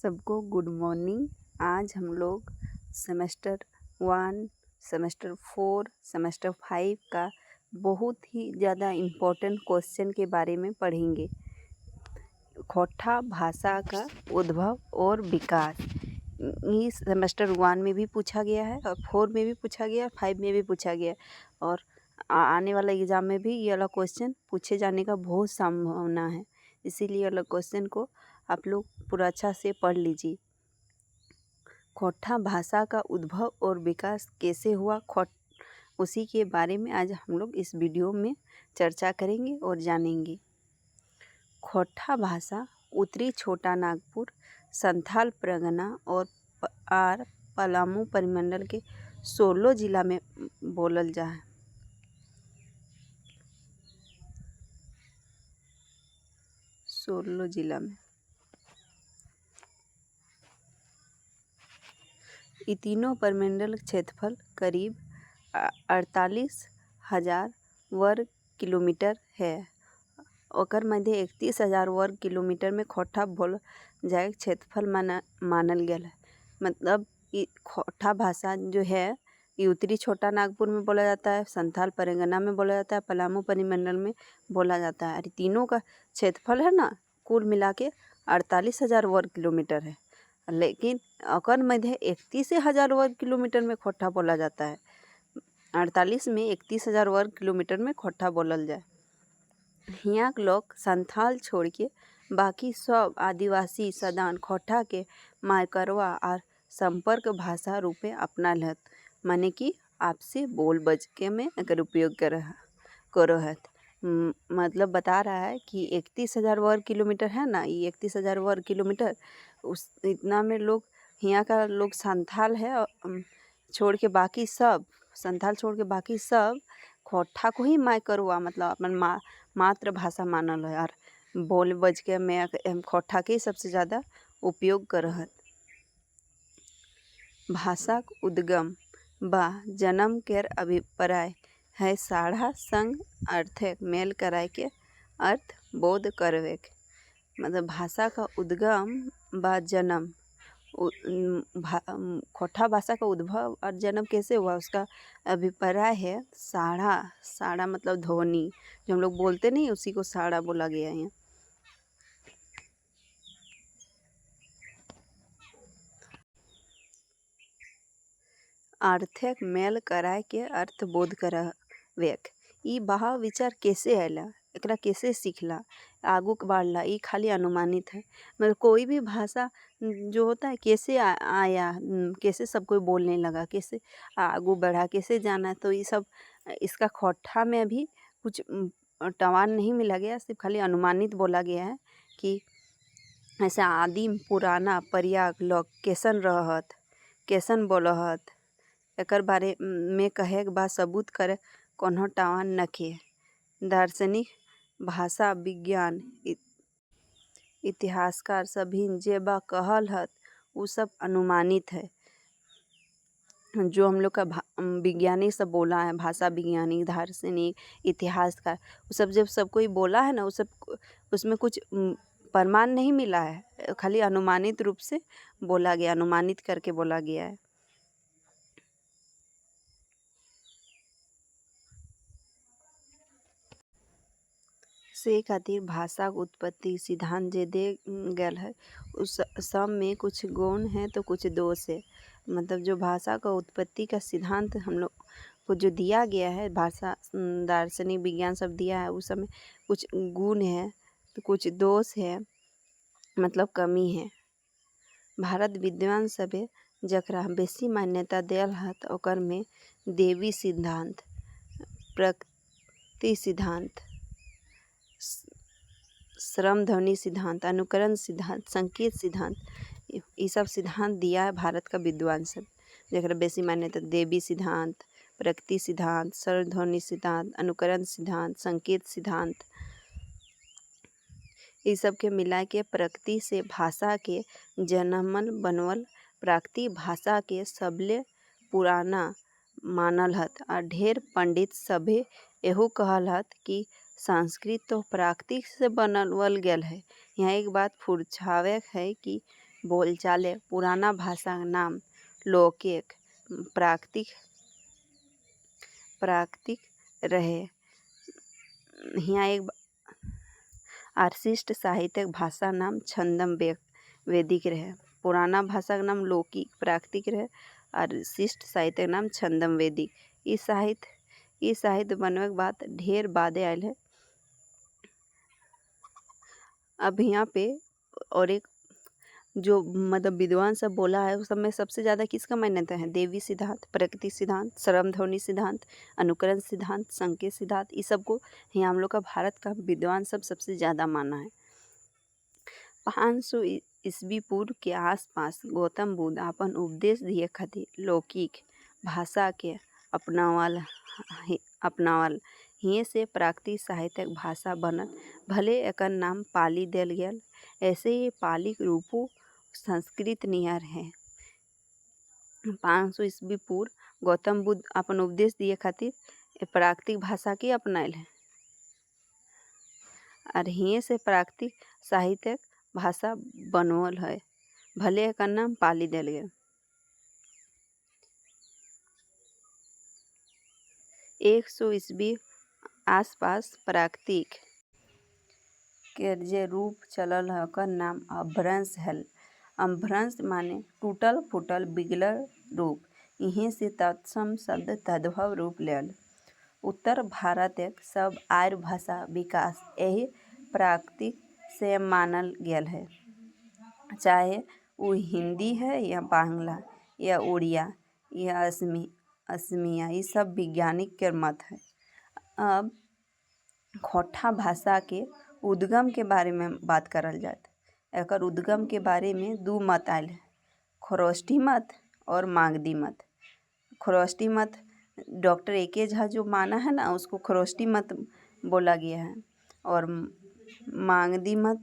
सबको good morning. आज हम लोग सेमेस्टर 1, सेमेस्टर 4, सेमेस्टर 5 का बहुत ही ज़्यादा इम्पोर्टेंट क्वेश्चन के बारे में पढ़ेंगे। खोटा भाषा का उद्भव और विकास। ये सेमेस्टर 1 में भी पूछा गया है और 4 में भी पूछा गया है, 5 में भी पूछा गया है और आने वाला एग्ज़ाम में भी ये वाला क्वेश्चन पूछे जाने का बहुत संभावना है। इसीलिए वाला क्वेश्चन को आप लोग पूरा अच्छा से पढ़ लीजिए। खोटा भाषा का उद्भव और विकास कैसे हुआ, उसी के बारे में आज हम लोग इस वीडियो में चर्चा करेंगे और जानेंगे। खोटा भाषा उत्तरी छोटा नागपुर, संथाल परगना और पलामू परिमंडल के 16 जिला में बोलल जा है। 16 जिला में ये तीनों परिमंडल क्षेत्रफल करीब 48,000 वर्ग किलोमीटर है। ओकर मध्य 31,000 वर्ग किलोमीटर में खोटा बोल जाए क्षेत्रफल मानल गया है। मतलब ये खोटा भाषा जो है ये उत्तरी छोटा नागपुर में बोला जाता है, संथाल परगना में बोला जाता है, पलामू परिमंडल में बोला जाता है। और तीनों का क्षेत्रफल है ना, कुल मिला के 48,000 वर्ग किलोमीटर है। लेकिन ओकर मध्य 31,000 वर्ग किलोमीटर में खोटा बोला जाता है। 48 में 31,000 वर्ग किलोमीटर में खोटा बोलल जाए। यहाँ के लोग संथाल छोड़ के बाकी सब आदिवासी सदान खोटा के मायकरवा और संपर्क भाषा रूपे अपना लहत, माने कि आपसे बोल बज के में अगर उपयोग करो है। मतलब बता रहा है कि 31,000 वर्ग किलोमीटर है ना, ये 31,000 वर्ग किलोमीटर उस इतना में लोग यहाँ का लोग संथाल है, छोड़ के बाकी सब संथाल छोड़ के बाकी सब खोटा को ही मायकरवा मतलब अपन मातृभाषा मानल है और बोल बज के में खोटा के सबसे ज़्यादा उपयोग करत। भाषा उद्गम बा जन्म केर अभिप्राय है साढ़ा संग अर्थ मेल कराए के अर्थ बोध करवे। मतलब भाषा का उद्गम बा जन्म, खोटा भाषा का उद्भव और जन्म कैसे हुआ उसका अभिप्राय है साढ़ा। साढ़ा मतलब ध्वनि, जो हम लोग बोलते नहीं उसी को साढ़ा बोला गया है। अर्थक मेल कराए के अर्थ बोध करवेक। ई भाव विचार कैसे आयला, एकरा कैसे सीखला, आगू बढ़ला, ये खाली अनुमानित है। मतलब कोई भी भाषा जो होता है कैसे आया, कैसे सब कोई बोलने लगा, कैसे आगू बढ़ा, कैसे जाना, तो ये सब इसका खोटा में अभी कुछ टवान नहीं मिला गया, सिर्फ खाली अनुमानित बोला गया है कि ऐसा आदिम पुराना पर्याग लोग कैसन रहत, कैसन बोलहत, एकर बारे में कहे के बाद सबूत करे कोनो टावन नखे। दार्शनिक, भाषा विज्ञान, इतिहासकार सभी जे बा कहल हत वो सब अनुमानित है। जो हम लोग का विज्ञानिक सब बोला है, भाषा विज्ञानी, दार्शनिक, इतिहासकार, वो सब जब सब कोई बोला है ना, वो सब उसमें कुछ प्रमाण नहीं मिला है, खाली अनुमानित रूप से बोला गया, अनुमानित करके बोला गया है। से खातिर भाषा के उत्पत्ति सिद्धांत जे दे गल है उस सब में कुछ गुण है तो कुछ दोष है। मतलब जो भाषा का उत्पत्ति का सिद्धांत हम लोग को जो दिया गया है, भाषा दार्शनिक विज्ञान सब दिया है, उस सब में कुछ गुण है तो कुछ दोष है, मतलब कमी है। भारत विद्वान सभे जकरा बेसी मान्यता दियल है तो ओकर में देवी सिद्धांत, प्रकृति सिद्धांत, श्रम ध्वनि सिद्धांत, अनुकरण सिद्धांत, संकेत सिद्धांत, ये सब सिद्धांत दिया है भारत का विद्वान सब। जरा बेसी मान्यता देवी सिद्धांत, प्रकृति सिद्धांत, श्रम ध्वनि सिद्धांत, अनुकरण सिद्धांत, संकेत सिद्धांत, ये सब के मिला के प्रकृति से भाषा के जन्मल बनवल प्राकृतिक भाषा के सबले पुराना मानल हत। और ढेर पंडित सभे एहू कहल हत कि संस्कृत तो प्राकृतिक से बनवल गया है। यहाँ एक बात फुर्छावे है कि बोलचाले पुराना भाषा नाम लौकिक प्राकृतिक रहे। यहाँ एक आर्शिष्ट साहित्यिक भाषा नाम छंदम वैदिक रहे। पुराना भाषा का नाम लौकिक प्राकृतिक रहे और शिष्ट साहित्य नाम छंदम वैदिक। ई साहित्य बनवे के बाद ढेर बादे आयल है। अब यहाँ पे और एक जो मतलब विद्वान सब बोला है उस सब में सबसे ज़्यादा किसका मान्यता है? देवी सिद्धांत, प्रकृति सिद्धांत, सर्वध्वनि सिद्धांत, अनुकरण सिद्धांत, संकेत सिद्धांत, इस सब को यहाँ हम लोग का भारत का विद्वान सब सबसे ज़्यादा माना है। 500 ईस्वी पूर्व के आसपास गौतम बुद्ध अपन उपदेश दिए खातिर लौकिक भाषा के अपनावल हिये से प्राकृतिक साहित्यिक भाषा बनल। भले एकर नाम पाली देल गेल। ऐसे ही पाली के रूपो संस्कृत नियर है। 500 ईस्वी पूर्व गौतम बुद्ध अपन उपदेश दिए खातिर प्राकृतिक भाषा के अपनाइल है और हिये से प्राकृतिक साहित्यिक भाषा बनवल है। भले एकर नाम पाली देल गेल। 100 ईस्वी आसपास प्राकृतिक के जे रूप चलल है ओकर नाम अपभ्रंश है। अपभ्रंश माने टूटल फूटल बिगड़ल रूप। यहीं से तत्सम शब्द तद्भव रूप लेल। उत्तर भारत एक सब आर्य भाषा विकास यही प्राकृतिक से मानल गेल है। चाहे वो हिंदी है या बांग्ला या उड़िया या असमिया, ये सब वैज्ञानिक के मत है। अब खोटा भाषा के उद्गम के बारे में बात करल जात। एकर उद्गम के बारे में दो मत आयल है, खरोष्ठी मत और मागधी मत। खरोष्ठी मत डॉक्टर ए.के. झा जो माना है ना, उसको खरोष्ठी मत बोला गया है। और मागधी मत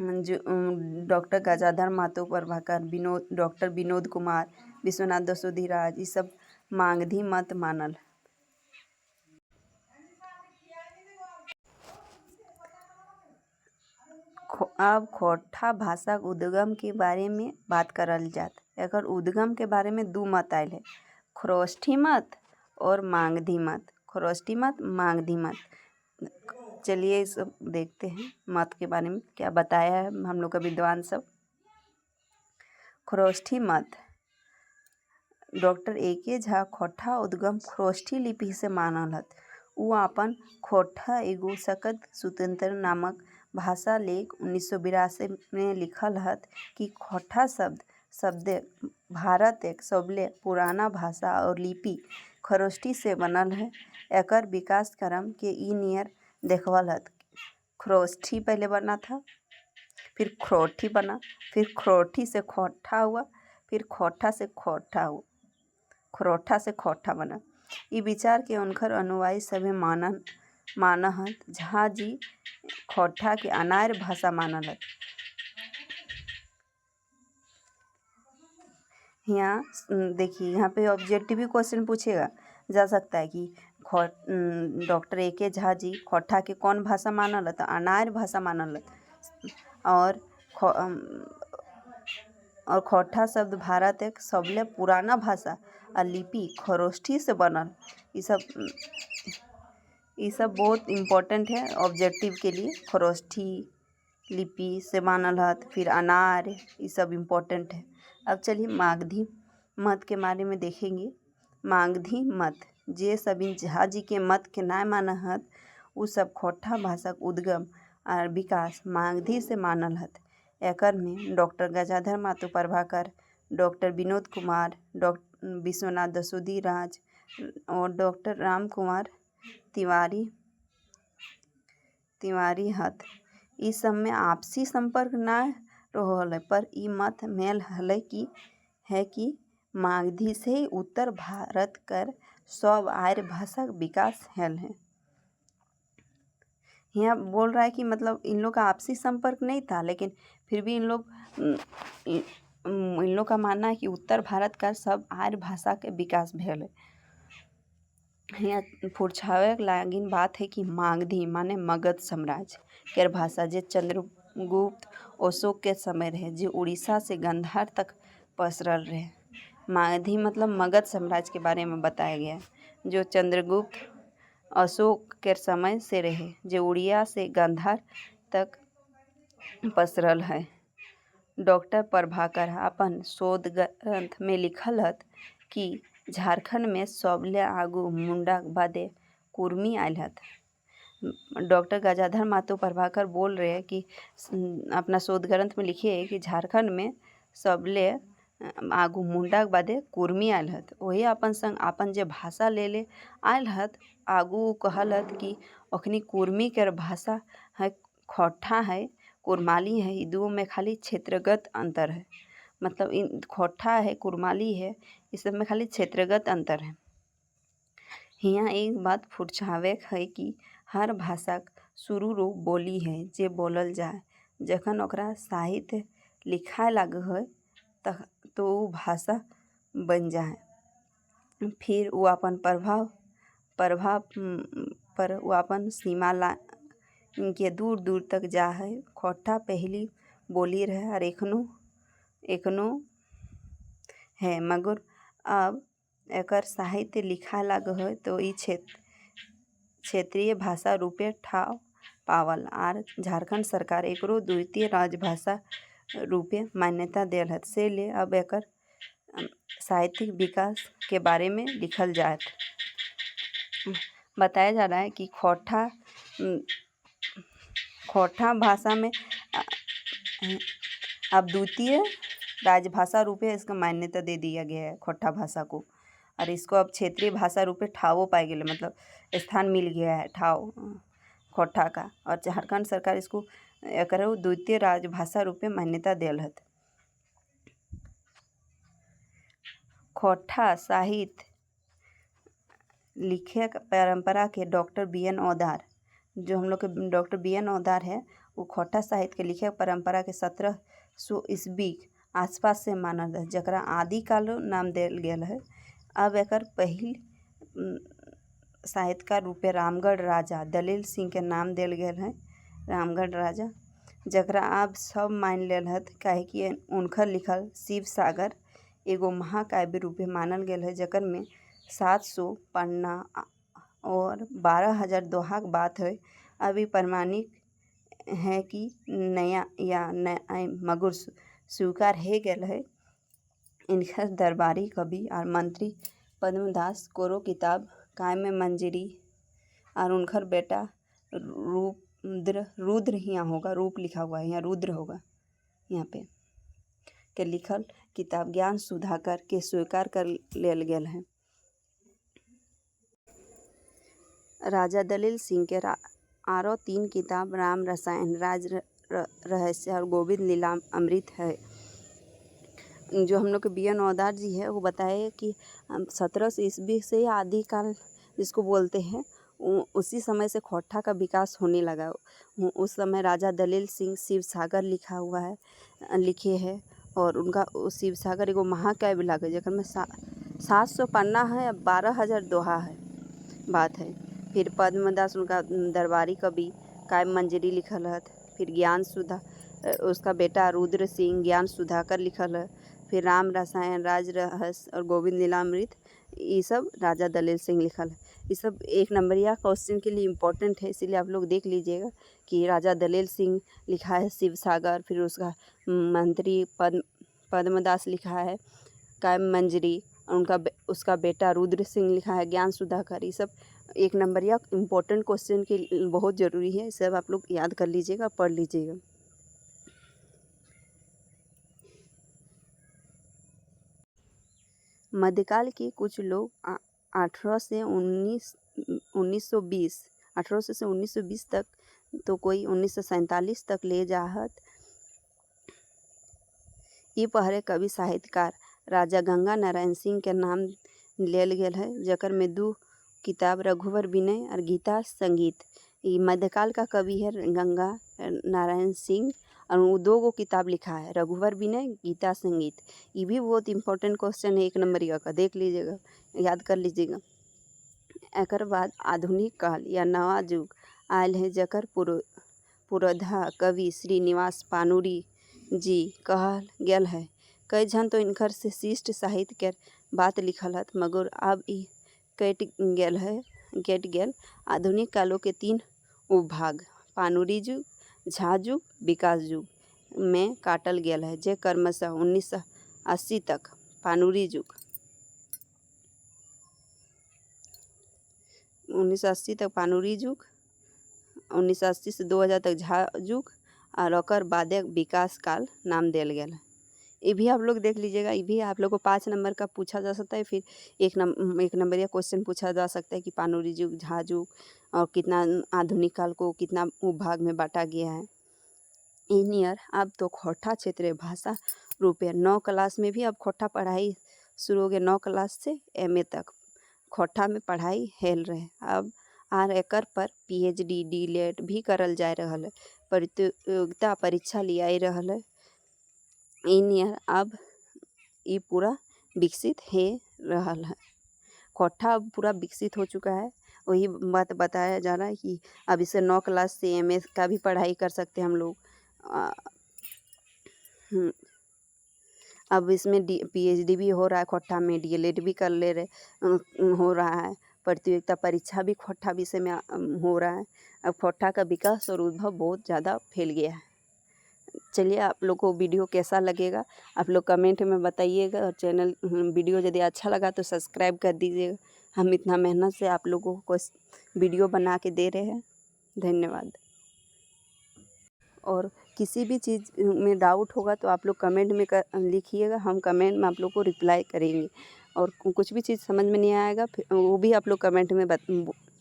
जो डॉक्टर गजाधर मातो प्रभाकर, डॉक्टर विनोद कुमार, विश्वनाथ दसोधिराज, ये सब मागधी मत मानल। अब खोटा भाषा उद्गम के बारे में बात करल जात। एकर उद्गम के बारे में दो मत आयल है, खरोष्ठी मत और मागधी मत। खरोष्ठी मत, मागधी मत। चलिए इस देखते हैं मत के बारे में क्या बताया है हम लोग का विद्वान सब। खरोष्ठी मत डॉक्टर ए.के. झा खोटा उद्गम खरोष्ठी लिपि से मानल हत। वो अपन खोटा एगो सकद स्वतंत्र नामक भाषा लेख 1982 में लिखल हत कि खोटा शब्द भारत एक सबले पुराना भाषा और लिपि खरोष्ठी से बनल है। एकर विकास क्रम के ई नियर देखवल हत। खरोष्ठी पहले बना था, फिर खरोठी बना, फिर खरोठी से खोटा हुआ, फिर खोटा से खोटा हुआ, खरोठा से खोटा बना। ई विचार के उनकर अनुयायी सभी मानहत। झा जी खोटा के अनार्य भाषा मानल हत। यहाँ देखिए, यहाँ पे ऑब्जेक्टिव क्वेश्चन पूछेगा जा सकता है कि डॉक्टर ए.के. झा जी खोटा के कौन भाषा मानल हत? अनार्य भाषा मानल हत। और खोटा शब्द भारत एक सबले पुराना भाषा और लिपि खरोष्ठी से बनल। ये सब बहुत इम्पोर्टेंट है ऑब्जेक्टिव के लिए। खरोष्ठी लिपि से मानल हत, फिर अनार्य, ये सब इम्पोर्टेंट है। अब चलिए मागधी मत के बारे में देखेंगे। मागधी मत जे सभी झा जी के मत के ना माना हत, उ सब खोटा भाषा उद्गम और विकास मागधी से मानल हत। एकर में doctor Gajadhar Mahto Prabhakar, doctor Vinod Kumar, doctor Vishwanath Dasodhiraj और डॉक्टर राम कुमार तिवारी हत। इस सब में आपसी संपर्क ना रहल है, पर ई मत मेल हले कि मागधी से ही उत्तर भारत कर सब आर्य भाषा विकास हल है। यहाँ बोल रहा है कि मतलब इन लोग का आपसी संपर्क नहीं था, लेकिन फिर भी इन लोग का मानना है कि उत्तर भारत का सब आर्य भाषा के विकास भेल है। यहाँ फुरछावे लागिन बात है कि मागधी माने मगध साम्राज्य केर भाषा जे चंद्रगुप्त अशोक के समय रहे जो उड़ीसा से गांधार तक पसरल रहे। मागधी मतलब मगध साम्राज्य के बारे में बताया गया है जो चंद्रगुप्त अशोक के समय से रहे जो उड़िया से गांधार तक पसरल है। डॉक्टर प्रभाकर अपन शोध ग्रंथ में लिखल कि झारखंड में सबले आगू मुंडा बादे कुर्मी आयल हत। डॉक्टर गजाधर मातो प्रभाकर बोल रहे हैं कि अपना शोध ग्रंथ में लिखे है कि झारखंड में सबले आगू मुंडा बादे कुर्मी आयल हत। वही अपन संग अपन जे भाषा ले आयल हत आगू कहल हत कि अखनी कुर्मी के भाषा है खोटा है कुरमाली है। इ दो में खाली क्षेत्रगत अंतर है। मतलब इन खोटा है कुरमाली है इस सब में खाली क्षेत्रगत अंतर है। हियाँ एक बात फुरछावे है कि हर भाषाक शुरू रूप बोली है जे बोलल जाए जखन ओकरा साहित्य लिखाए लाग है तो उ भाषा बन जाए। फिर वो अपन प्रभाव पर वो अपन सीमा ला के दूर दूर तक जा है। खोटा पहली बोली रहे और एखनो है मगर अब एकर साहित्य लिखा लग है तो ई क्षेत्रीय भाषा रूपे ठाव पावल आर झारखंड सरकार एकरो द्वितीय राजभाषा रूपे मान्यता देल है। से ले अब एकर साहित्यिक विकास के बारे में लिखल जाए। बताया जा रहा है कि खोटा भाषा में अब द्वितीय राजभाषा रूपे इसका मान्यता दे दिया गया है खोटा भाषा को और इसको अब क्षेत्रीय भाषा रूपे ठावो पाए गए मतलब स्थान मिल गया है ठाव खोटा का और झारखंड सरकार इसको एकरो द्वितीय राजभाषा रूपे मान्यता देल है। खोटा साहित्य लिखे परंपरा के डॉक्टर बी.एन. ओदार जो हम लोग के डॉक्टर बी.एन. ओदार है वो खोटा साहित्य के लिखे परंपरा के 1700 ईस्वी आसपास से मानल है जकरा आदिकाल नाम देल गेल है। अब एकर पहिल साहित्यकार रूपे रामगढ़ राजा दलील सिंह के नाम देल गेल है। रामगढ़ राजा जकरा अब सब मान लेल हत काहे कि उनकर लिखल शिव सागर एगो महाकाव्य रूपे मानल गेल है जकर में 700 पन्ना और 12,000 दोहा के बात है। अभी प्रमाणिक है कि नया मगर स्वीकार है गेल है। इनकर दरबारी कवि और मंत्री पद्मदास कोरो किताब कायम मंजरी और उनकर बेटा रुद्र यहाँ होगा रूप लिखा हुआ है यहाँ रुद्र होगा यहाँ पे के लिखल किताब ज्ञान सुधाकर के स्वीकार कर लेल गेल है। राजा दलील सिंह के आरो 3 किताब राम रसायन राज रहस्य और गोविंद लीला अमृत है। जो हम लोग के बी.एन. ओदार जी है वो बताए कि 1700 ईस्वी से आदिकाल जिसको बोलते हैं उसी समय से खोटा का विकास होने लगा। उस समय राजा दलील सिंह शिव सागर लिखे है और उनका शिव सागर एगो महाकाव्य लगे जकर में 700 पन्ना है 12,000 दोहा है बात है। फिर पद्मदास उनका दरबारी कवि कायम मंजरी लिखल है। फिर ज्ञान सुधा उसका बेटा रुद्र सिंह ज्ञान सुधाकर लिखल है। फिर राम रसायन राज रहस्य और गोविंद लीलामृत ये सब राजा दलील सिंह लिखल है। ये सब 1 नंबरिया क्वेश्चन के लिए इम्पोर्टेंट है इसीलिए आप लोग देख लीजिएगा कि राजा दलील सिंह लिखा है शिव सागर। फिर उसका मंत्री पद्मदास लिखा है कायम मंजरी और उसका बेटा रुद्र सिंह लिखा है ज्ञान सुधाकर। ये सब 1 नंबरिया इम्पोर्टेंट क्वेश्चन के बहुत ज़रूरी है सब आप लोग याद कर लीजिएगा पढ़ लीजिएगा। मध्यकाल के कुछ लोग 1800 से 1920 तक तो कोई 1947 तक ले जाहत। ये पहरे कवि साहित्यकार राजा गंगा नारायण सिंह के नाम लेल गेल है जकर में 2 किताब रघुवर विनय और गीता संगीत। ये मध्यकाल का कवि है गंगा नारायण सिंह और वो 2 किताब लिखा है रघुवर विनय गीता संगीत। ये भी बहुत इंपॉर्टेंट क्वेश्चन है 1 नंबरिया का देख लीजिएगा याद कर लीजिएगा। एकर बाद आधुनिक काल या नवा युग आयल है जकर पुरोधा कवि श्रीनिवास पानुरी जी कहल गेल है। कई झन तो इनकर से शिष्ट साहित्य के बात लिखल हत, मगर अब ई कट गेल आधुनिक कालों के 3 उपभाग पानुरी युग, झा युग, विकास युग में काटल गेल है, जे क्रमशः 1980 तक पानुरी युग, 1980 तक पानुरी युग, 1980 से 2000 तक झा युग और ओकर बादे विकास काल नाम दिया गया है। ये भी आप लोग देख लीजिएगा, ये भी आप लोग को 5 नंबर का पूछा जा सकता है। फिर एक नंबरिया क्वेश्चन पूछा जा सकता है कि पानुरी युग, झा युग और कितना आधुनिक काल को कितना उपभाग में बांटा गया है। इन ईयर अब तो खोटा क्षेत्रीय भाषा रूपे 9 क्लास में भी अब खोटा पढ़ाई शुरू हो गया। 9 क्लास से MA तक खोटा में पढ़ाई हेल रहे। अब आर एकर पर PhD DLED भी करल जा रहल है, प्रतियोगिता परीक्षा लियाई रहल है। इन ईयर अब ये पूरा विकसित है रहल है, खोटा अब पूरा विकसित हो चुका है। वही बात बताया जा रहा है कि अब इसे 9 क्लास से MA का भी पढ़ाई कर सकते हैं हम लोग। अब इसमें PhD भी हो रहा है, खोटा में DLED भी कर ले रहे हो रहा है। प्रतियोगिता परीक्षा भी खोटा विषय में हो रहा है। अब खोटा का विकास और उद्भव बहुत ज़्यादा फैल गया है। चलिए, आप लोग को वीडियो कैसा लगेगा आप लोग कमेंट में बताइएगा, और चैनल वीडियो यदि अच्छा लगा तो सब्सक्राइब कर दीजिएगा। हम इतना मेहनत से आप लोगों को वीडियो बना के दे रहे हैं, धन्यवाद। और किसी भी चीज़ में डाउट होगा तो आप लोग कमेंट में लिखिएगा, हम कमेंट में आप लोग को रिप्लाई करेंगे। और कुछ भी चीज़ समझ में नहीं आएगा फिर वो भी आप लोग कमेंट में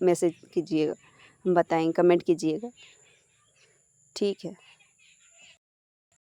मैसेज कीजिएगा, बताएंगे, कमेंट कीजिएगा, ठीक है।